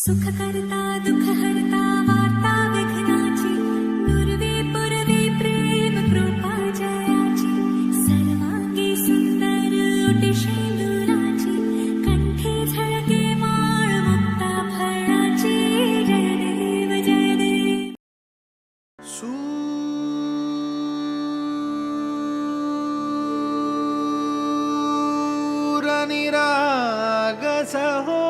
सुख करता दुःख हरता वार्ता विघ्नाची नुरवी पुरवी प्रेम कृपा जयाची सर्वांगी सुंदर ओटी शेंदुराची कंठी झळके माळ मुक्ता फळाची जय देव जय देव निरागसहो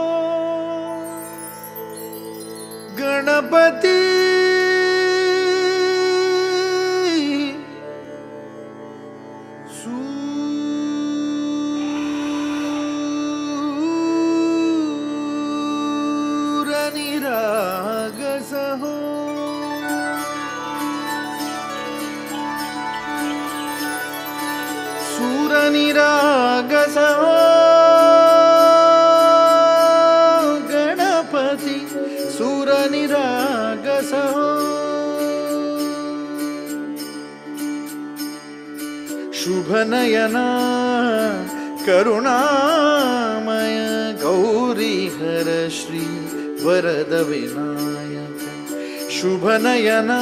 गणपती सूरनिरागसहो सूरनिरागसहो सूरनिरागसहो शुभनयना करुणामय गौरीहर श्री वरद विनायक शुभनयना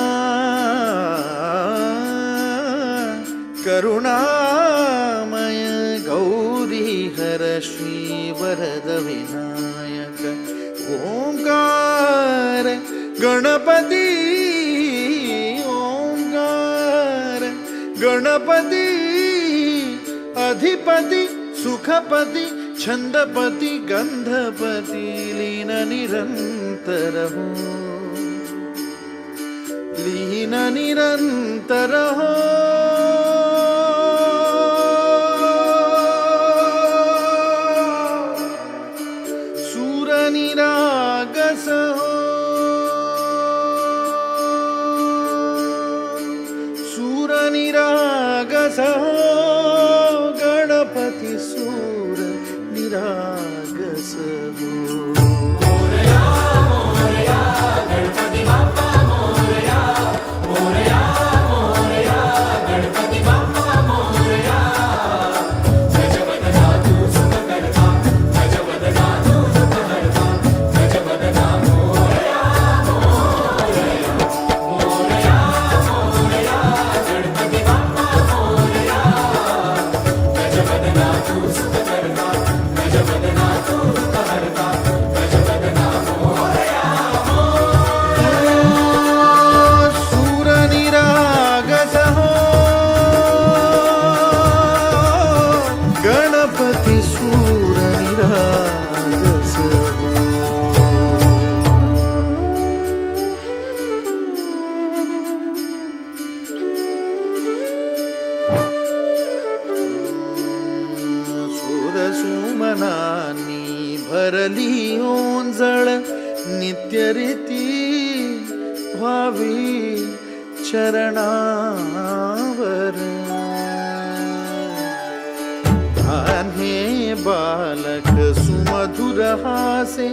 करुणामय गौरीहर श्री वरद विनायक ओंकार गणपती ओंकार गणपती अधिपती सुखपती छंदपती गंधपती लीन निरंतर हो लीन निरंतर हो सूरनिरागसहो सूरनिरागसहो गणपती सूरनिरागसहो सुमनानी भरली ओंजळ नित्यरीती व्हावी चरणावर हे बालक सुमधुर हासे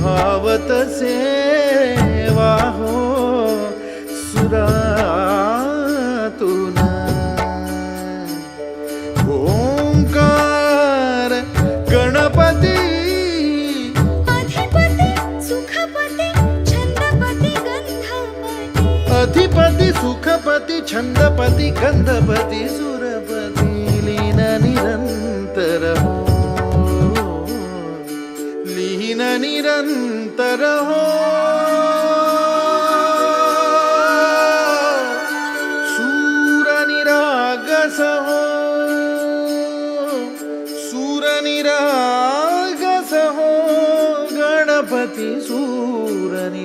भावतसे वाहो सुरातून ओंकार गणपती अधिपती सुखपती छंदपती गंधपती अधिपती सुखपती छंदपती गंधपती सुरपती लीन निरंतर हो लीन निरंतर हो सूरनिरागसहो सूरनिरागसहो गणपती सूरनिरागसहो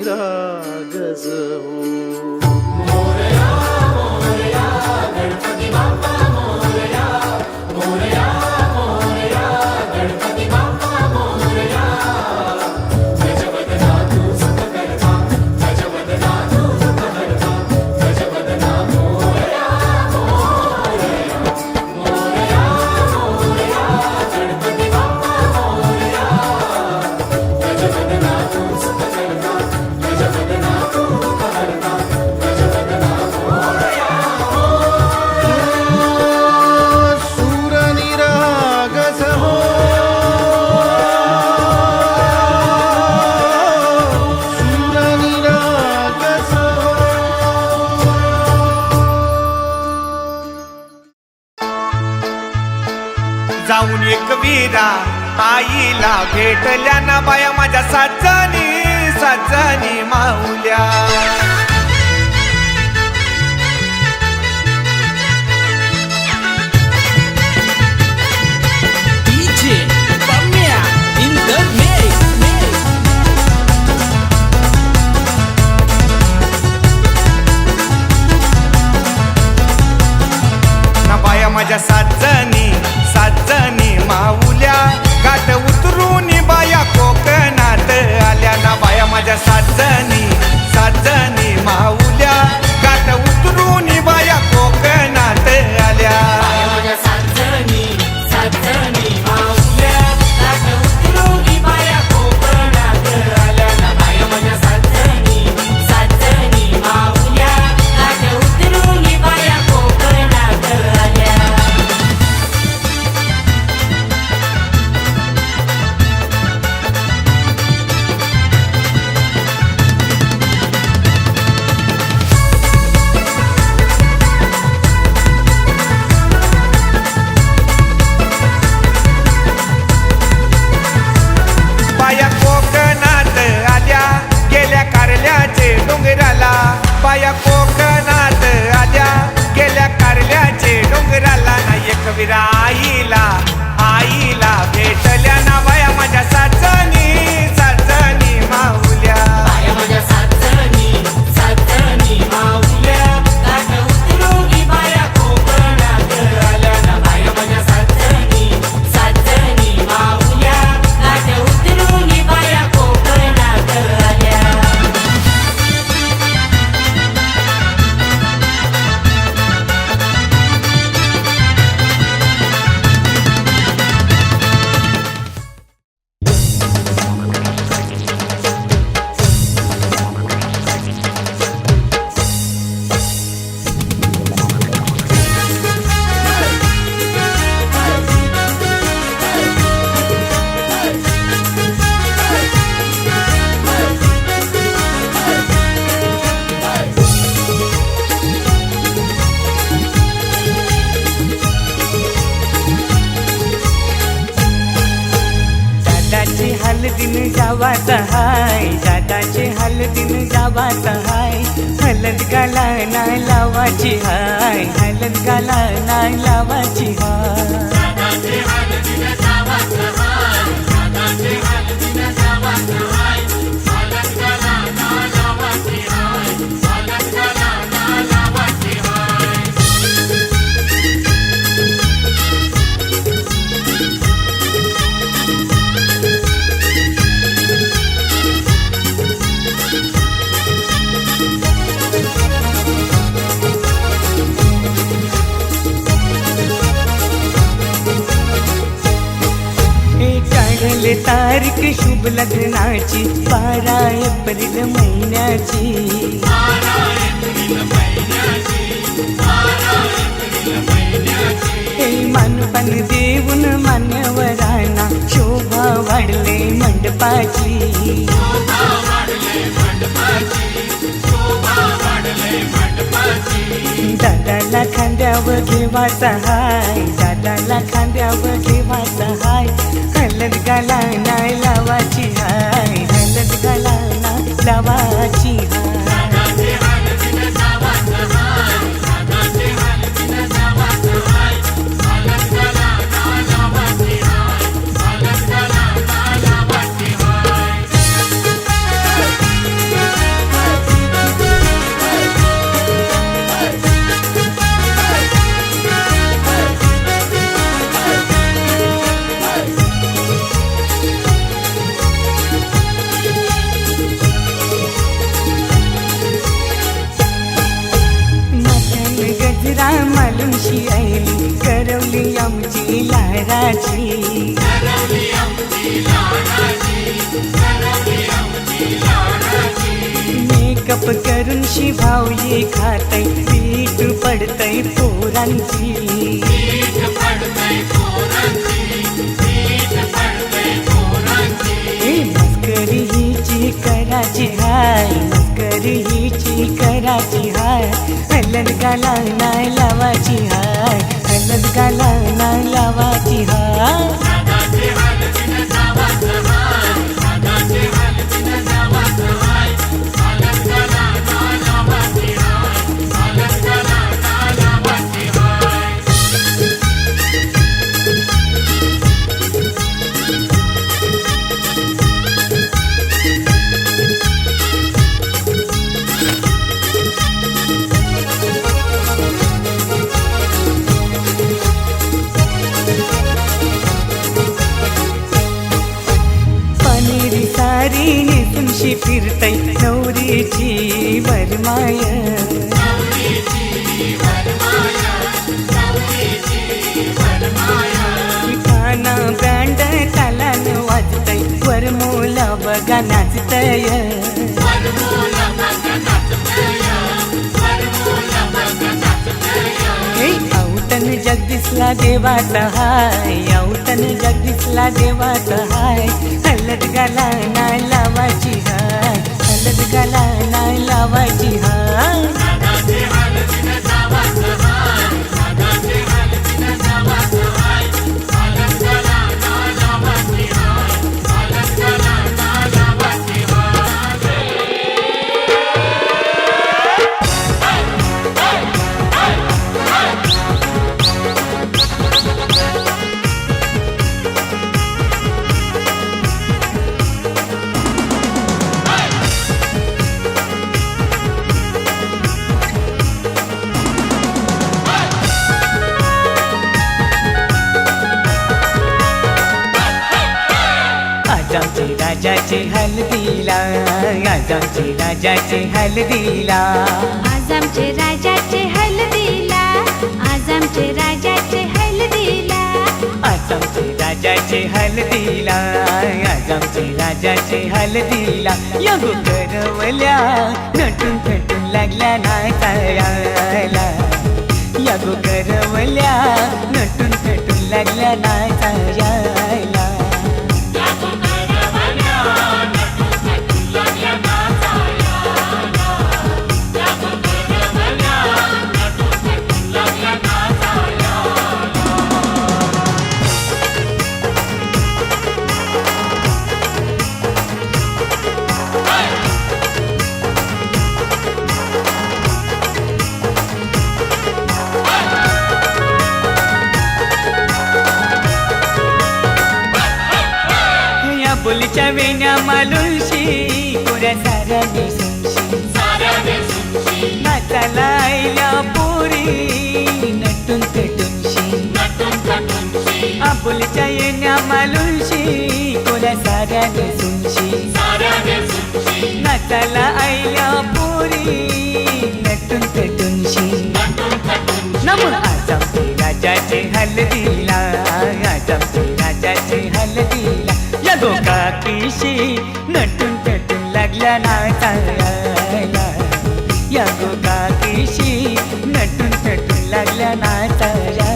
एकवीरा आईला भेटल्या ना बाया माझ्या साजनी साजनी माऊल्या. माझ्या साजनी साजनी माऊल्या गाठ उतरून बाया कोकणात आल्या ना बाया माझ्या साजनी साजनी माऊल्या गाठ उतरून बाया कोकणात आल्या. माझ्या साजनी साजनी माऊल्या गाठ उतरून बाया कोकणात आल्या ना बाया माझ्या साजनी साजनी माऊल्या गाठ उतरून बाया कोकणात आल्या. बाया कोकणात आल्या गेल्या कारल्याचे डोंगराला. बाया कोकणात आल्या गेल्या कारल्याचे डोंगराला ना एकवीरा आईला आईला भेटल्या ना बाया माझ्या साजनी साजनी माऊल्या. बाया माझ्या साजनी साजनी माऊल्या गाठ उतरून बाया कोकणात आल्या ना बाया माझ्या साजनी साजनी माऊल्या गाठ उतरून बाया कोकणात आल्या. दादाचे हलदीन जावाचा हाय दादाचे हलदीन जावाचा हाय हलद गाला नाही लावाची हाय हलद गाला नाही लावाची हाय. काढले तारीख शुभ लग्नाची 12 एप्रिल महिन्याची. हे मानपण देऊन मान्यवरांना शोभा वाढले मंडपाची. दादाला खांद्यावर घेवाचा हाय दादाला खांद्यावर घेवाचा हाय हलद गाला नाही लावाची हाय हलद गाला नाही लावाची हाय. मालुमशी आईली करवली आमची लहराची. मेकअप करून शिभावली खातय पीठ पडतय पोरांची. मस्करी हिची कराची हाय मस्करी हिची कराची हाय हलद गाला नाही लावाची हाय हलद गाला नाही लावाची हाय. दिवशी फिरतय नवरीची वरमाय गाणं बँड तालान वाजतय वरमोला बघा नाचतय औतण जगदीशला देवाचा हाय औतण जगदीशला देवाचा हाय हलद गाला नाय लावाची हाय हलद गाला नाय लावाची हाय आज आमचे राजाचे हल्दीला आज आमचे राजाचे हल्दीला आज आमचे राजाचे हल्दीला आज आमचे राजाचे हल्दीला आज आमचे राजाचे हल्दीला आज आमचे राजाचे हल्दीला या करवल्या नटून थटून लागल्या नाचायला या करवल्या नटून थटून लागल्या नाचायला बोलीच्या वेण्या मालुशी कोऱ्या साऱ्या नेसूनशी नाचाला आईल्या पोरी नटून थटूनशी आबोलीच्या येण्या मालुशी कोऱ्या साऱ्या नेसूनशी नाचाला आईल्या पोरी नटून थटूनशी नमून आज आमचे राजाचे हल्दीला आज आमचे राजाचे हल्दीला या गोकाकीशी नटून थटून लागल्या नाचायला या गोकाकीशी नटून थटून लागल्या नाचायला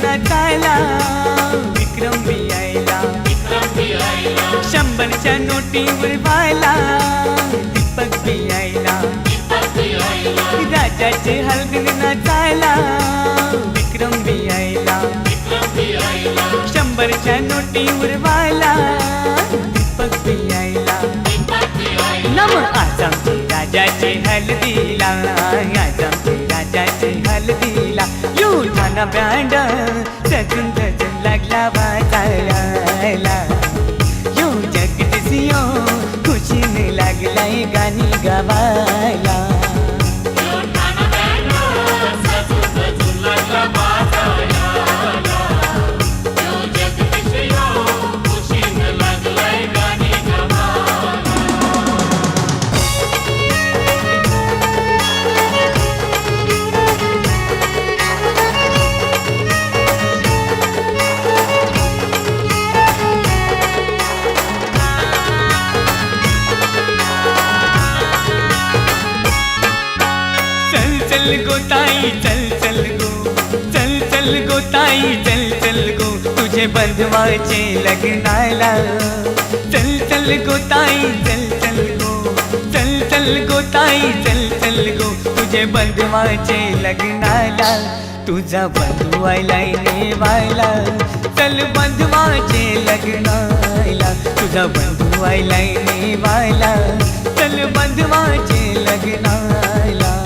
नाचायला विक्रम बी आयला 100च्या नोटीवर व्हायला दीपक बी आयला राजाचे हलगीने नाचायला विक्रम बी आयला 100च्या नोटीवर व्हायला दीपक बी आयला ना मग आज आमचे राजाचे हल्दीला, आज आमचे राजाचे हल्दीला युठाना बँड सजून सजून लागला वाजायला. यो जगदीशियो खुशीने लागलाय गाणी गावायला. चल गो ताई चल चल गो, चल चल गो ताई चल चल गो तुझे बंधवाचे लग्नाला. चल चल गो ताई चल चल गो, चल चल गो ताई चल चल गो तुझे बंधवाचे लग्नाला. तुझा बंधू आयलाय नेवायला, चल बंधवाचे लग्नाला. तुझा बंधू आयलाय नेवायला, चल बंधवाचे लग्नाला.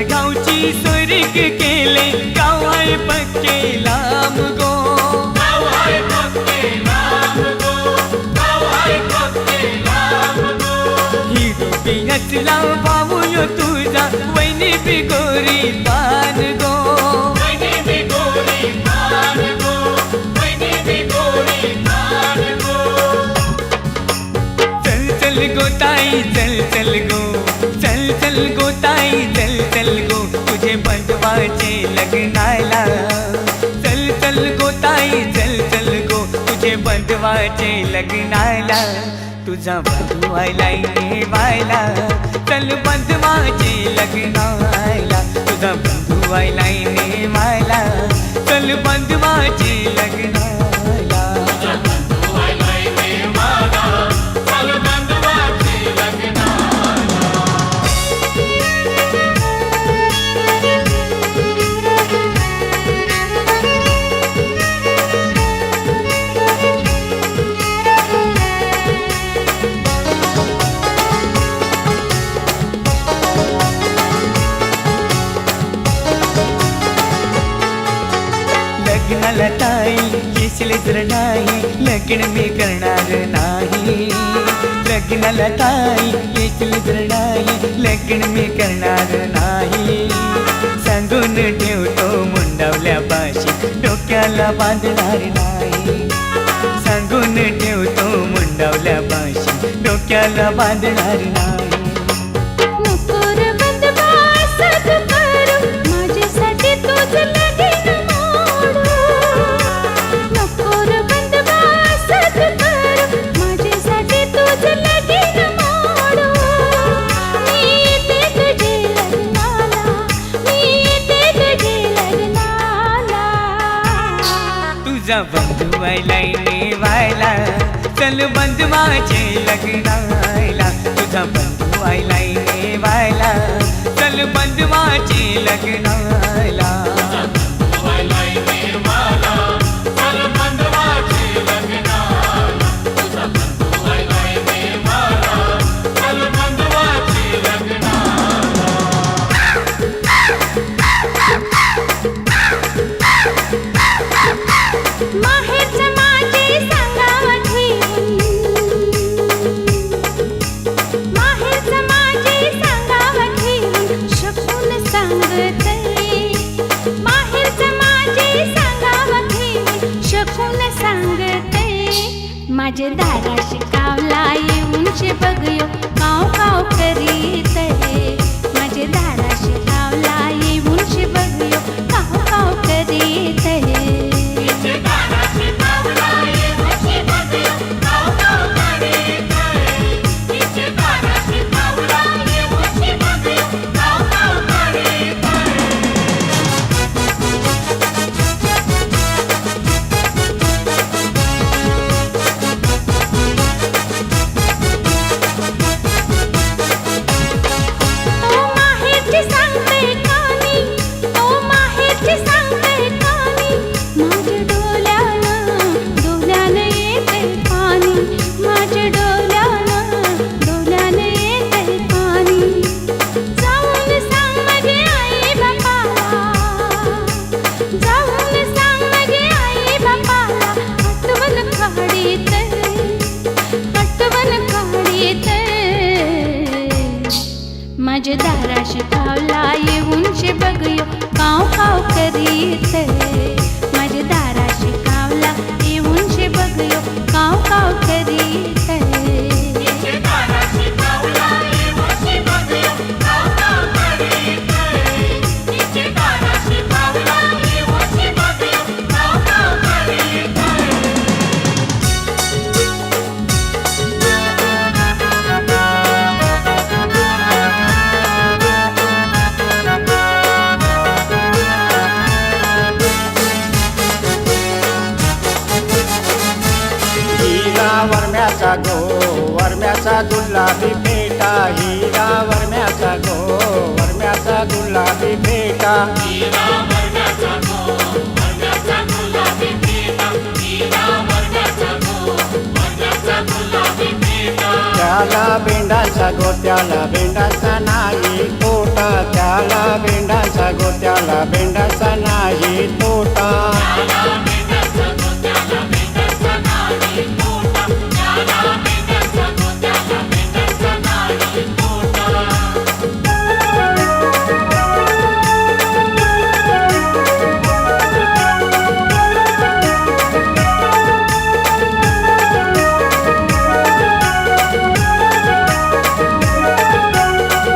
गावची सोरीक केले गाव आहे पक्के लांब गो, गाव आहे पक्के लांब गो, गाव आहे पक्के लांब गो. ही रूपी हसला भाऊ यो तुझा वैनी बिगोरी पान गो, वैनी बिगोरी पान गो, वैनी बिगोरी पान गो. चल चल गो ताई चल चल गो, चल चल गो ताई चल चल गो तुझे बंधवाचे लग्नाला. चल चल गो ताई चल चल गो तुझे बंधवाचे लग्नाला. तुझा बंधू आयलाय नेवायला, चल बंधवाचे लग्नाला. तुझा बंधू आयलाय नेवायला, चल बंधवाचे लग्नाला. लग्नाला ताई येशील तर नाही, लग्न मी करणार नाही. लग्नाला ताई येशील तर नाही, लग्न मी करणार नाही. सांगून ठेवतो मुंडावल्या पाशी डोक्याला बांधणार नाही. सांगून ठेवतो मुंडावल्या पाशी डोक्याला बांधणार नाही. नको रे बंधवा साथ करू, माझ्यासाठी तुझं लगीन मोडू. नको रे बंधवा साथ करू, माझ्यासाठी तुझं लगीन मोडू. मी येते तुझे लग्नाला, मी येते तुझे लग्नाला. तुझा बंधू आयलाय नेवायला, चल बंधवाचे लग्नाला. तुझा बंधू आयलाय नेवायला, चल बंधवाचे लग्नाला. माहेरचं माझे सांगावं घेऊन, माहेरचं माझे सांगावं घेऊन शकून सांगते. माहेरचं माझे सांगावं घेऊन शकून सांगते. माझे दाराशी कावला येऊन शे बघयो काव काव करीत. माझे दाराशी कावला येऊन शे बघयो काव काव करीत. गुलाबी फेटा हिरा वरम्याचा गो वरम्याचा गुलाबी फेटा हीरा वर्गाचा गो वर्गाचा गुलाबी फेटा हीरा वर्गाचा गो वर्गाचा गुलाबी फेटा त्याला बेंडाचा गो त्याला बेंडाचा नाही तोटा त्याला बेंडाचा गो त्याला बेंडाचा नाही तोटा त्याला बेंडाचा गो त्याला बेंडाचा नाही तोटा त्याला बेंडाचा गो त्याला बेंडाचा नाही तोटा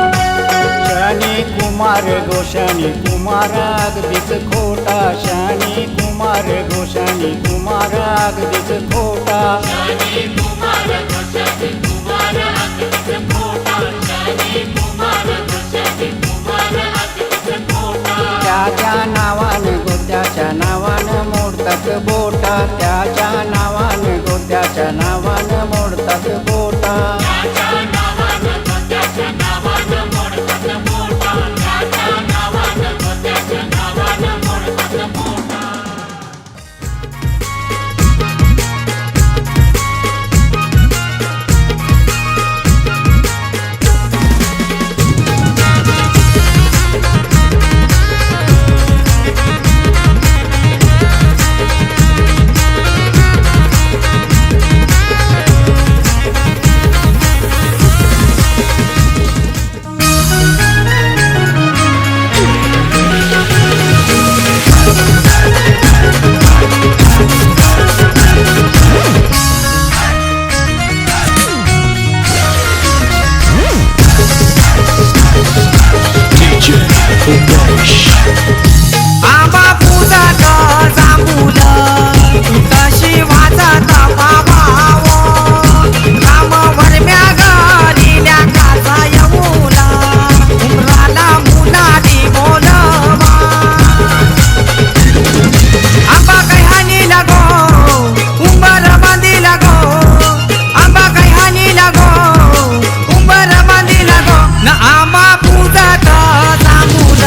शनी कुमार गोशानी कुमार अगदीच खोटा शनी कुमार गोशानी कुमार अगदीच खोटा शनी कुमार गोशानी कुमार अगदीच खोटा शनी कुमार गोशानी कुमार अगदीच खोटा त्याच्या नावानं गोत्याच्या नावानं मोडतात बोटा त्याच्या नावानं गोत्याच्या नावानं मोडतात बोटा त्याच्या नावानं गोत्याच्या नावानं मोडतात बोटा त्याच्या नावानं गोत्याच्या नावानं मोडतात बोटा आंबा पूजात जांभूल तशी वाजत बाबाओ राम वरम्या गलील्या काचा येऊला उमराला मुलानी बोलवा आंबा काही हानी लागो उंबर बांधी लागो आंबा काही हानी लागो उंबर बांधी लागो न आंबा पूजात जांभूल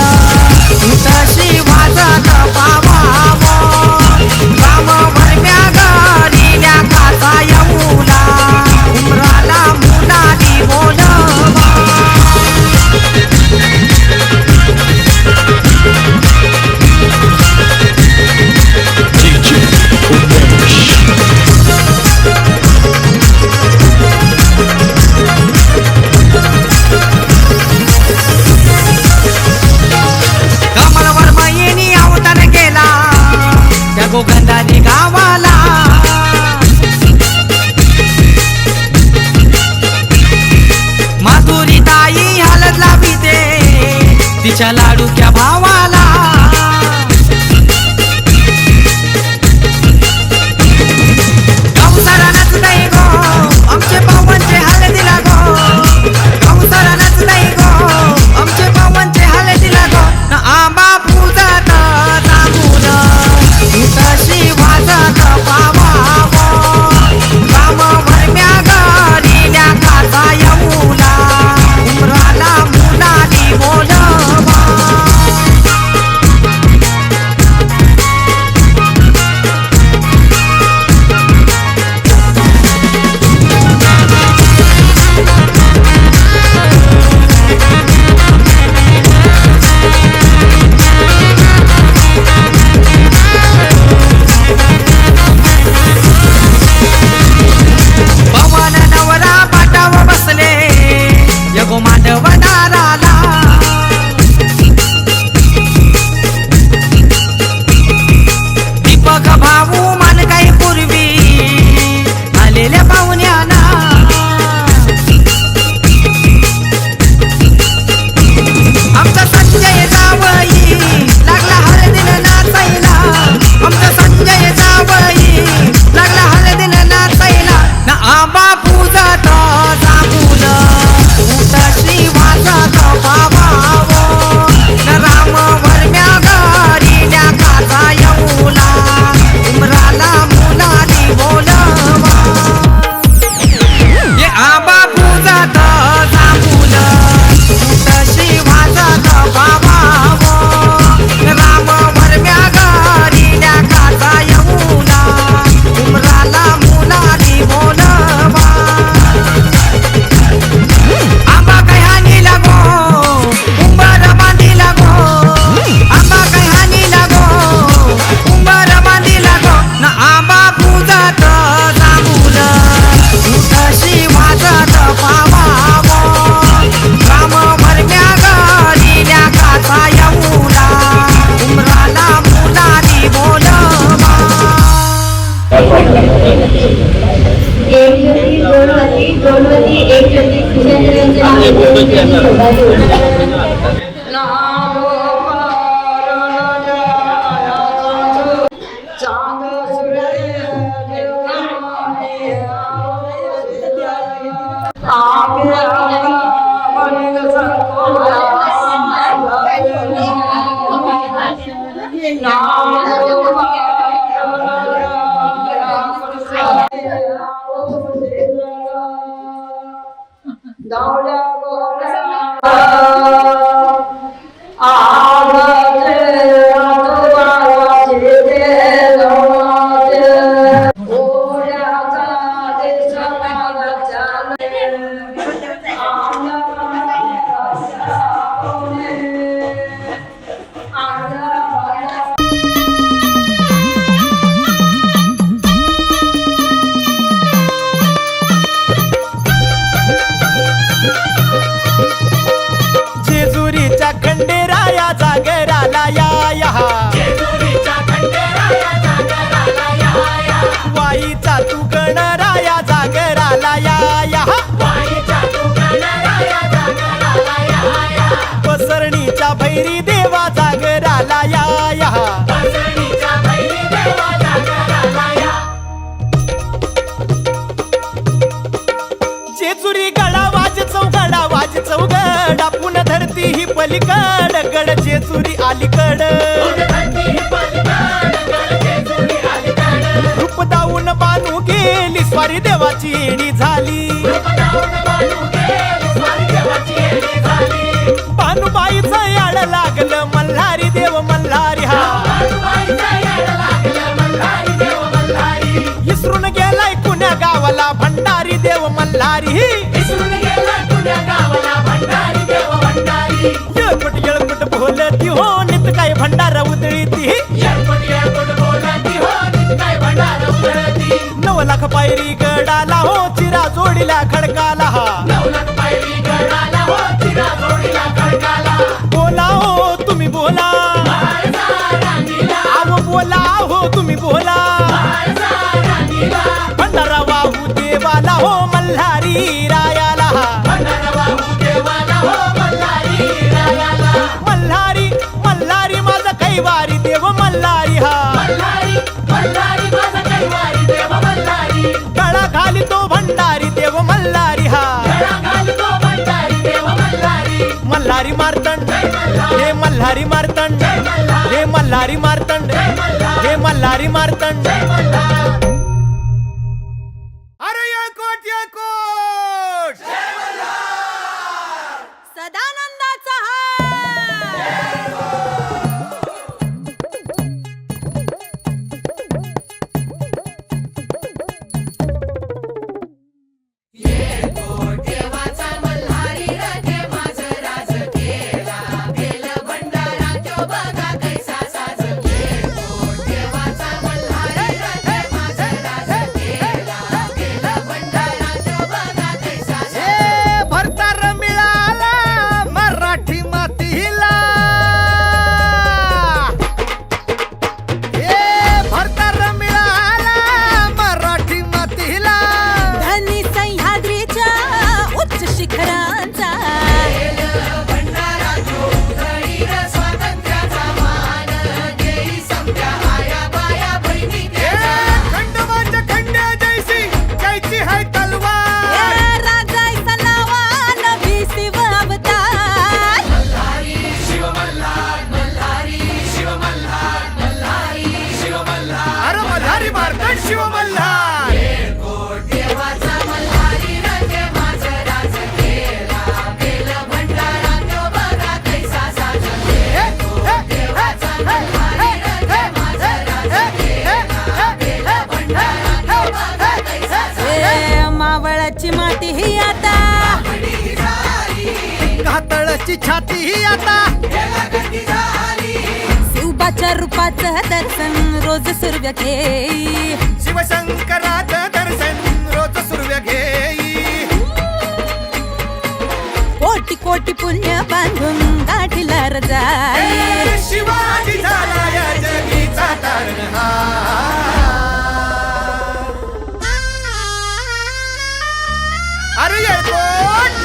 तशी वाजत बाबाओ राम वरम्या गलील्या काचा येऊला उमराला मुलानी बोलवा कमलवर महिनी अवतार केला त्या गोगंधारी गावाला माधुरी ताई हलत लाविते तिच्या लाडूच्या भावाला गौसारा नचतय गो आमचे पावनचे हलदीला गो गौसारा नचतय गो आमचे पावनचे हलदीला गो न आंबा पूजत जांभूल तशी वाजत बाबाओ राम वरम्या गलील्या काचा येऊला उमराला मुलानी बोलवा जेजुरीच्या खंडेराया जागराला या वाईचा तू गणराया जागराला या पसरणीच्या भैरी देवा जागराला या जेजुरी गडा वाज चौगडा पुन्हा धरती ही पलीकड गड जेजुरी अलीकड रूप दाऊन बानू गेली स्वारी देवाची येणी झाली भानुबाईचं याड लागलं मल्हारी देव मल्हारी हा इसरून गेलाय कुण्या गावाला भंडारी देव मल्हारी येळपट बोलती हो नित काय भंडारा उधळीती 9 लाख पायरी गडाला हो चिरा जोडीला खडकाला बोला हो तुम्ही बोला आव बोला हो तुम्ही बोला भंडारा वाहू देवाला हो मल्हारी रायाला मल्हारी मल्हारी माझा कैवारी देव मल्हारी गळा घाली तो भंडारी देव मल्हारी मल्हारी मार्तंड हे मल्हारी मार्तंड हे मल्हारी मार्तंड हे मल्हारी मार्तंड अरे येळकोट सदानंदाचा मावळाची माती ही आता कातळाची छाती ही आता शिवबाच्या रूपाचं दर्शन रोज सुरव्या घेई शिवशंकराचं दर्शन रोज सुरव्या घेई कोटी कोटी पुण्य बांधून गाठीला जाई शिवाजी झाला या जगीचा तारणहार अरे येळकोट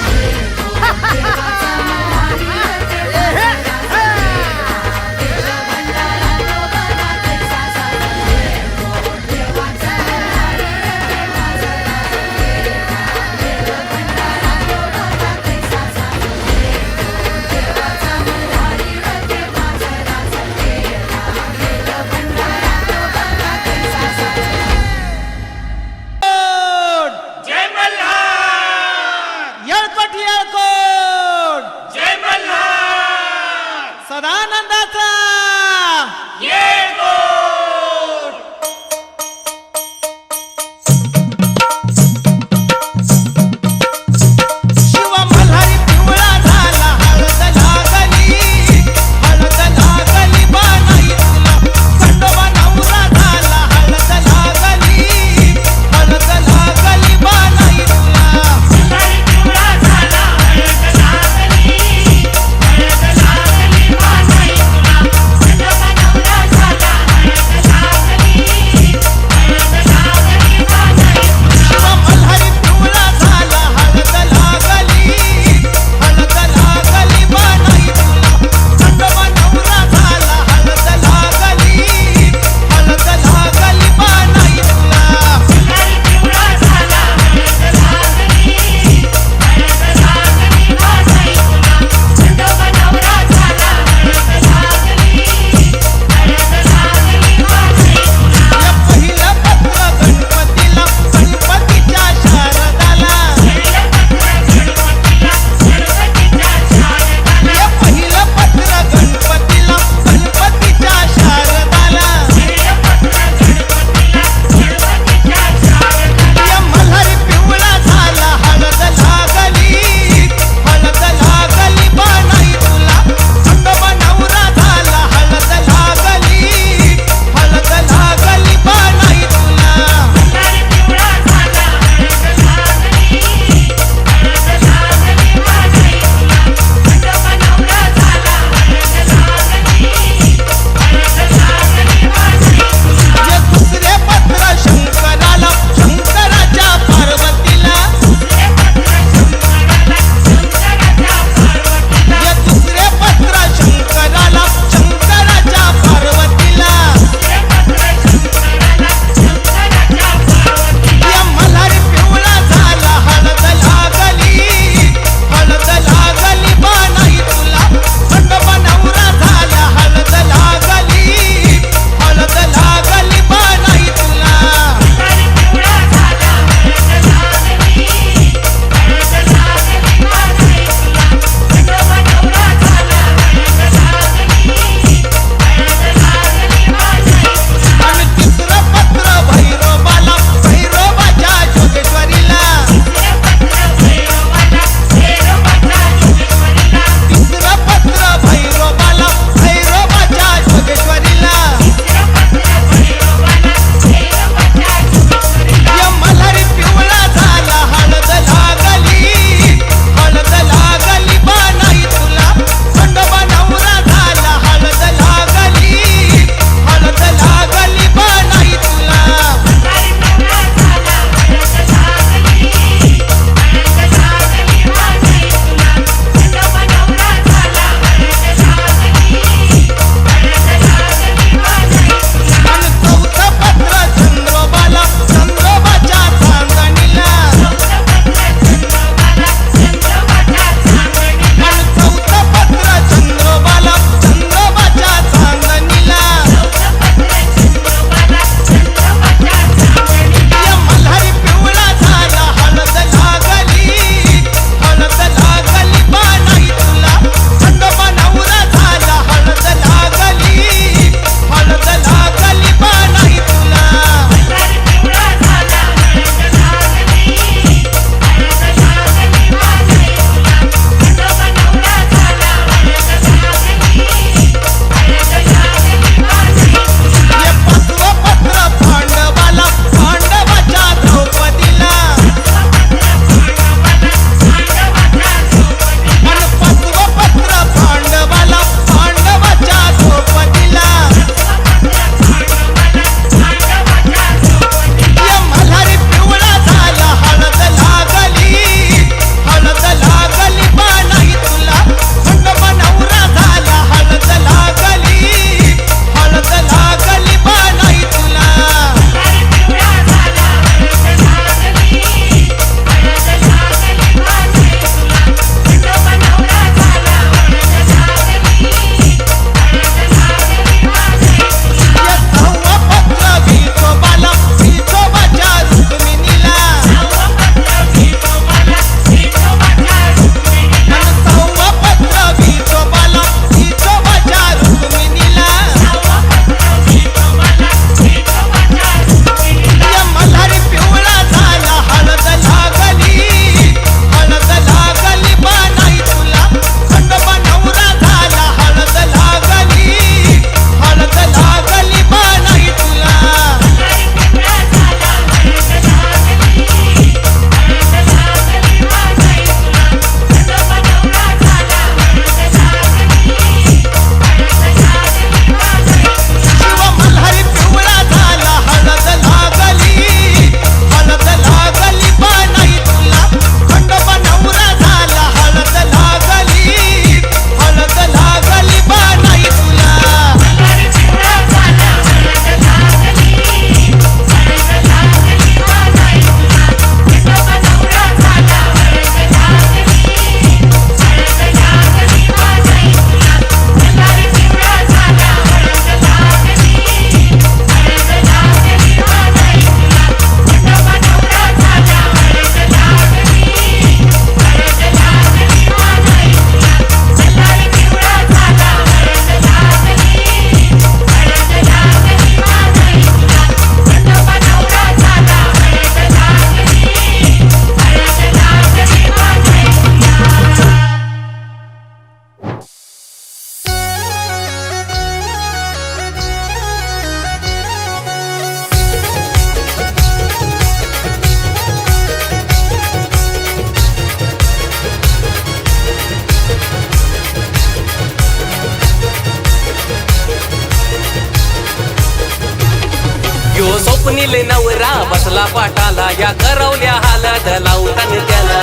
स्वप्नील नवरा बसला पाटाला या करवल्या हालत लावतान त्याला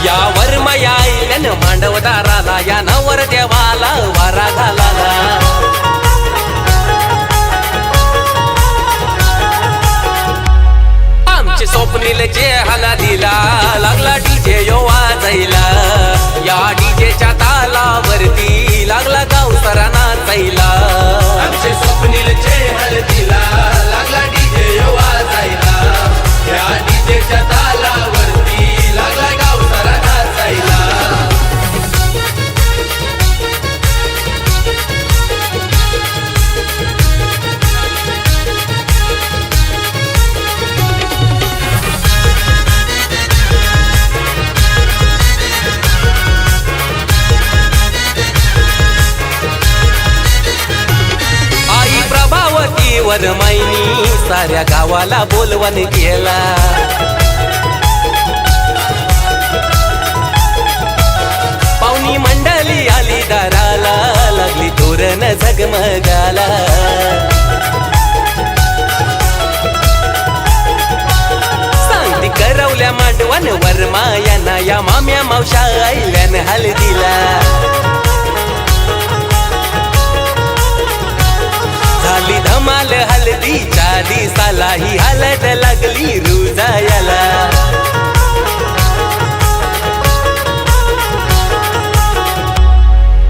या वर्मया आईल्यान मांडवदाराला या नवर देवाला वारा घालाला आमचे स्वप्नील जे हाला दिला लागला डीजे यो वाजायला या डीजेच्या तालावरती लागला गावसरा नाचायला आमचे स्वप्नील जे हलतीला लागला डीजे यो वाजायला या डीजेच्या तालावरती लागला गावसरा नाचायला वरमाईनी साऱ्या गावाला बोलवण केला पाहुणी मंडळी आली दाराला लागली तोरण झगमगाला सांगती करवल्या मांडवण वरमायाना या माम्या मावशा आईल्यान हळदीला झाली धमाल हळदीच्या दिसाला ही हळद लागली रुजायला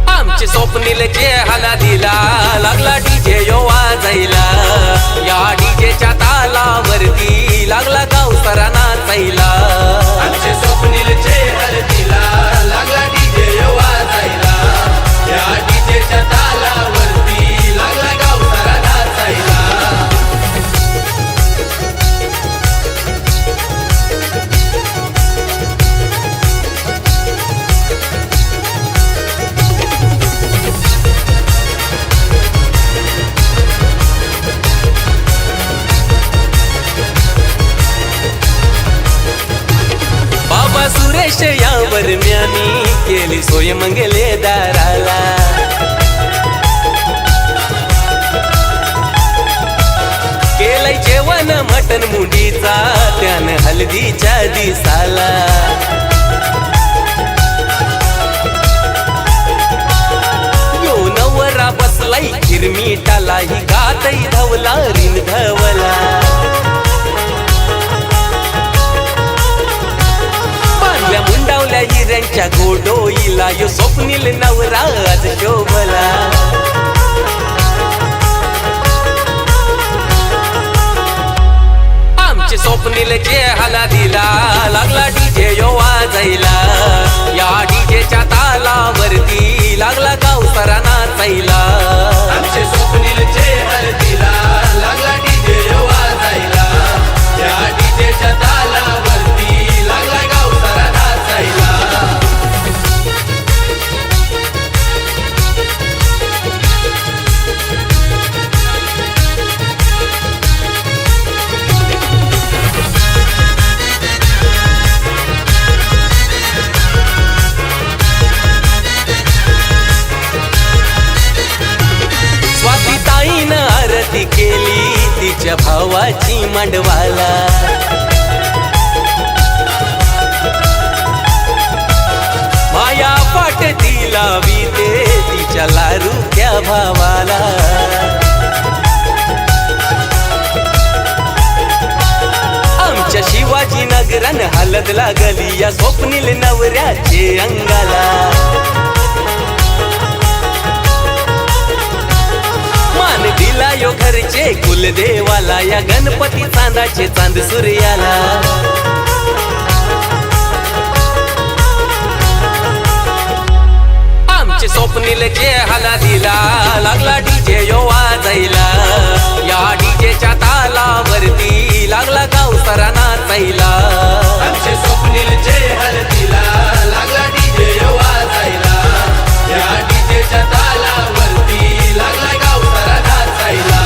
आमचे स्वप्नील जे हाला दिला लागला डीजे यो वाजायला या डीजेच्या तालावरती लागला गावसरा नाचायला आमचे स्वप्नील जे हळदीला लागला डीजे यो वाजायला या डीजेच्या तालावरती लागला गावसरा नाचायला बाबा सुरेश यावर म्यानी केली सोय मंगले दाराला केलंय जेवण मटन मुंडीचा त्यानं हळदीच्या दिसाला यो नवरा बसलाई खिरमीटाला ही गातई धवला रिन धवला बांधल्या मुंडावल्या हिऱ्यांच्या गोडोईला यो स्वप्नील नवरा आज शोभला आमचे स्वप्नील जे हाला दिला लागला डीजे यो वाजायला या डीजेच्या तालावरती लागला गावसरा नाचायला आमचे स्वप्नील जे हळदीला लागला डीजे यो वाजायला या डीजेच्या तालावरती लागला गावसरा नाचायला स्वातीताईनं आरती केली तिच्या भावाची मांडवाला माया पाट तिला विते तिच्या लारूक्या भावाला आमच्या शिवाजी नगरान हलद लागली या स्वप्नील नवऱ्याचे अंगाला मान दिला यो घरचे कुलदेवाला या गणपती चांदाचे चांद सूर्याला आमचे स्वप्नील जे हाला दिला लागला डीजे यो वाजायला या डीजेच्या तालावरती लागला गावसरा नाचायला आमचे स्वप्नील जे हळदीला लागला डीजे यो वाजायला या डीजेच्या तालावरती लागला गावसरा नाचायला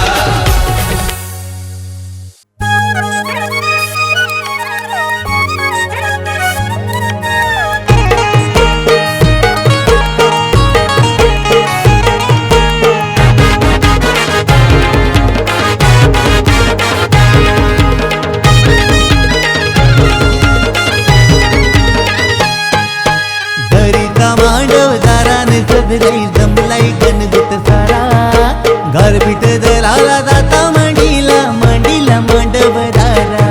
सगळी जमलाई गणगुत सारा गारपीट दलाला जाता मांडीला मांडीला मांडवदारा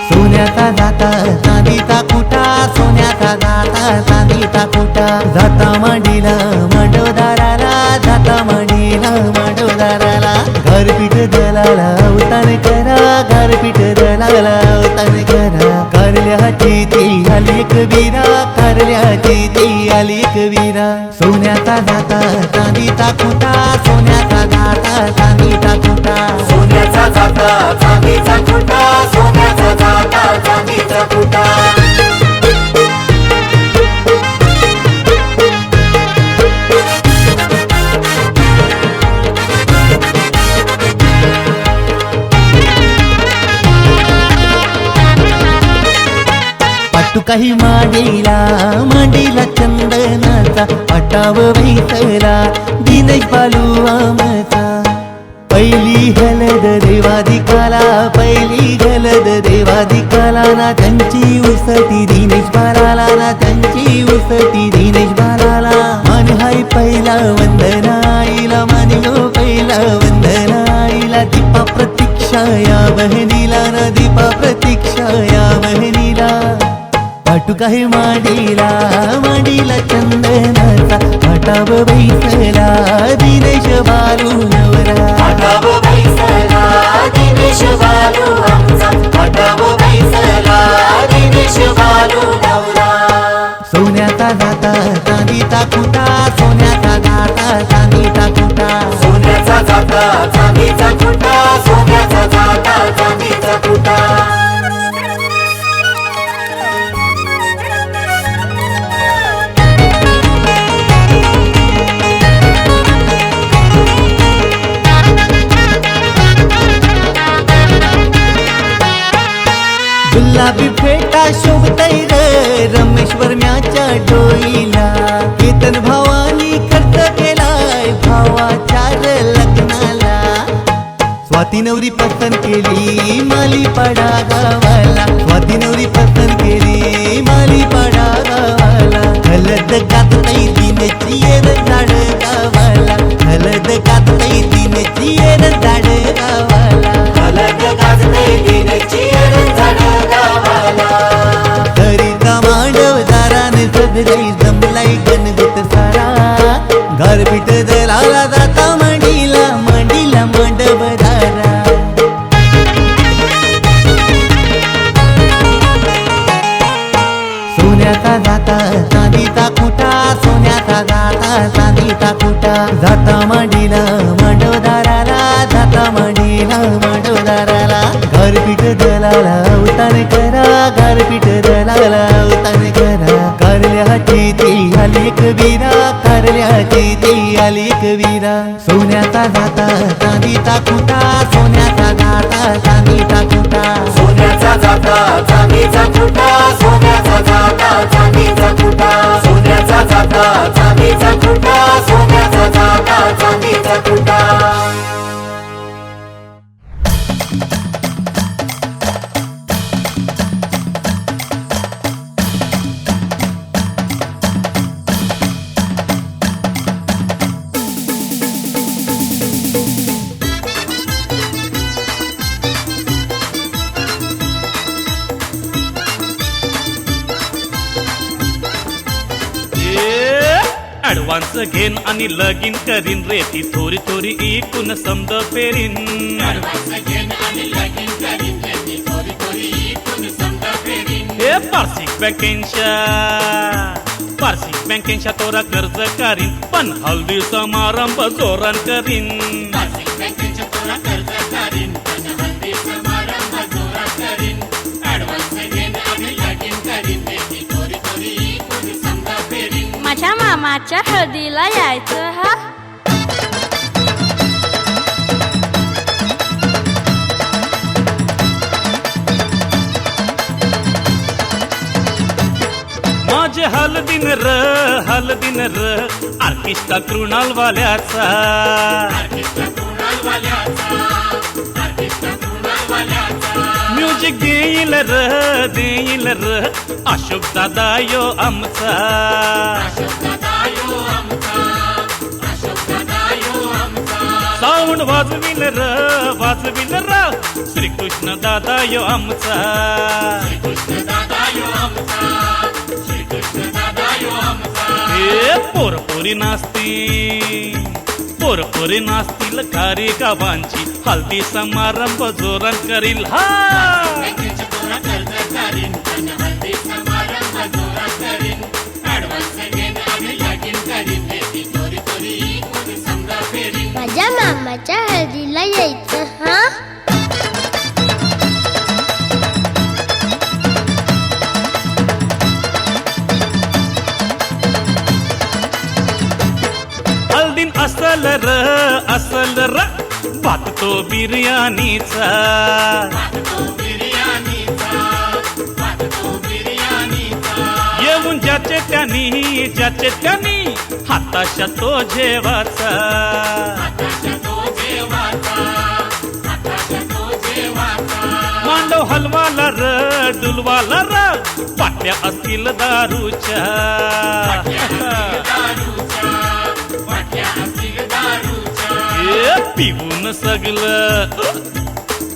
सोन्याचा जाता चांदीचा कुटा सोन्याचा जाता चांदीचा कुटा जाता मांडीला मांडवदाराला जाता मांडीला मांडवदाराला गारपीट दलाला अवतान करा गारपीट दलाला अवतान करा कारल्याची ती आली एक वीरा कारल्याची ती आली एक वीरा सोन्याचा जाता चांदीचा कुटा सोन्याचा जाता चांदीचा कुटा सोन्याचा जाता चांदीचा कुटा सोन्याचा जाता चांदीचा कुटा पाटू काही मांडीला मांडीला चंदनाचा पाटाव बैसला दिनेश बालू आमचा पहिली हलद देवाधिकाला पहिली हलद देवाधिकाला ना त्यांची उसटी दिनेश बालाला ना त्यांची उसटी दिनेश बालाला मन हाय पहिला वंदनाईला मानी गो पहिला वंदनाईला दीपा प्रतीक्षा या बहिणीला ना दीपा प्रतीक्षा या बहिणीला पाटू काही मांडीला मांडीला चंदनाचा पाटाव बैसला दिनेश बालू नवरा पाटाव बैसला दिनेश बालू आमचा पाटाव बैसला दिनेश बालू नवरा सोन्याचा जाता चांदीचा कुटा सोन्याचा जाता चांदीचा कुटा सोन्याचा जाता चांदीचा कुटा सोन्याचा जाता चांदीचा कुटा गुलाबी फेटा शोभतय ग रमेश्वर म्याच्या डोईला केतन भावानी खर्च केलाय भावाच्या लग्नाला स्वाती नवरी पसंत केली माली पडा गावाला स्वाती नवरी पसंत केली माली पडा गावाला हलद गातई दिनची येर झाड गावाला हलद गातई दिनची येर झाड गावाला हलद गातई दिनची येर झाड तरीचा मांडवदाराने सगळी जमलाई गणगुत सारा गारपीट दलाला जाता मांडीला मांडीला मांडवदारा सोन्याचा जाता चांदीचा कुटा सोन्याचा जाता चांदीचा कुटा जाता मांडीला मांडवदाराला जाता मांडीला मांडवदाराला गारपीट दलाला अवतान करा गारपीट दलाला अवतान करा कारल्याची ती आली एक वीरा कारल्याची ती आली एक वीरा सोन्याचा जाता चांदीचा कुटा सोन्याचा जाता चांदीचा कुटा सोन्याचा जाता चांदीचा कुटा सोन्याचा जाता चांदीचा कुटा सोन्याचा जाता चांदीचा कुटा सोन्याचा जाता चांदीचा कुटा ऍडव्हान्स घेन आणि लगीन करीन रे ती थोडी थोडी इकून समज पेरीन हे वार्षिक बँकेच्या तोरा कर्ज करीन पण हल्दी समारंभ जोरान करीन माझ्या मामाच्या हळदीला यायचं हा माझे हलदिन र आर्केस्ट्रा कृणाल वाल्याचा म्युझिक देईल र अशोक दादा यो आमचा साऊंड वाजविल र श्रीकृष्ण दादा यो आमचा पोरपोरी नाचतील खारी गावांची हल्दी समारंभ जोरान करील हा माझ्या मामाच्या हळदीला यायचं हा. हल्दीन असल र भात तो बिर्याणीचा येऊन ज्याचे त्यांनी हाताशा तो जेवाचा मांडव हलवाला डुलवाला पाट्या असतील दारूच्या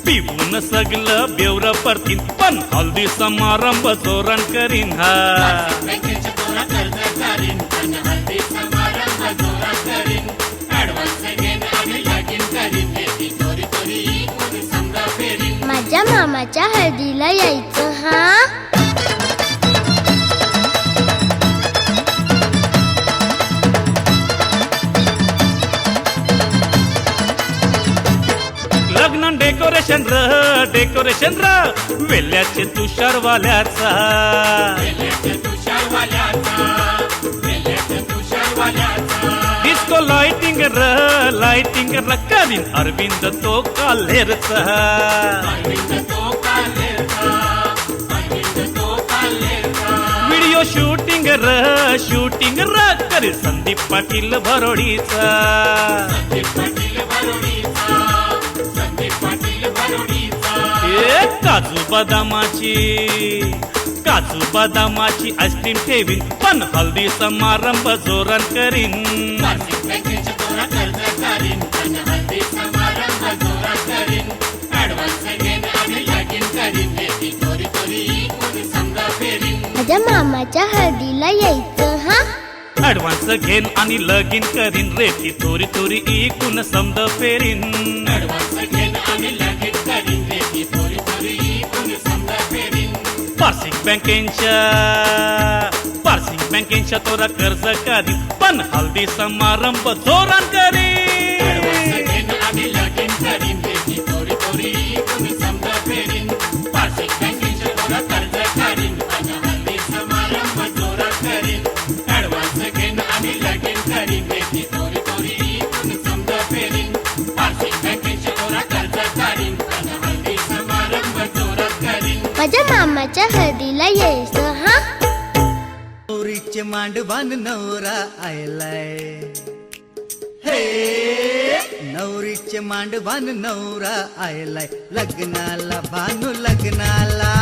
पिवून सगलं बेवर पडतीन पण हल्दी समारंभ जोरान करीन हा माझ्या मामाच्या हळदीला यायचं हा. लग्न डेकोरेशन वेल्याचे तुषारवाल्याचा डिस्को लाइटिंग करीन अरविंद तो काल्हेरचा व्हिडिओ शूटिंग करी संदीप पाटील भरोडीचा काजू बदामाची आईस्क्रीम ठेवीन पण हल्दी समारंभ जोरान करीन माझ्या मामाच्या हळदीला यायचं हा. ऍडव्हान्स घेन आणि लगीन करीन रेती थोडी इकून समद फेरीन पार्सिंग बँकेच्या तोरा कर्ज करीन पण हल्दी समारंभ जोरान करीन माझ्या मामाच्या हळदीला यायचं हा. नवरीचे मांडवान नवरा आयलाय हे नवरीचे मांडवान नवरा आयलाय लग्नाला भानू लग्नाला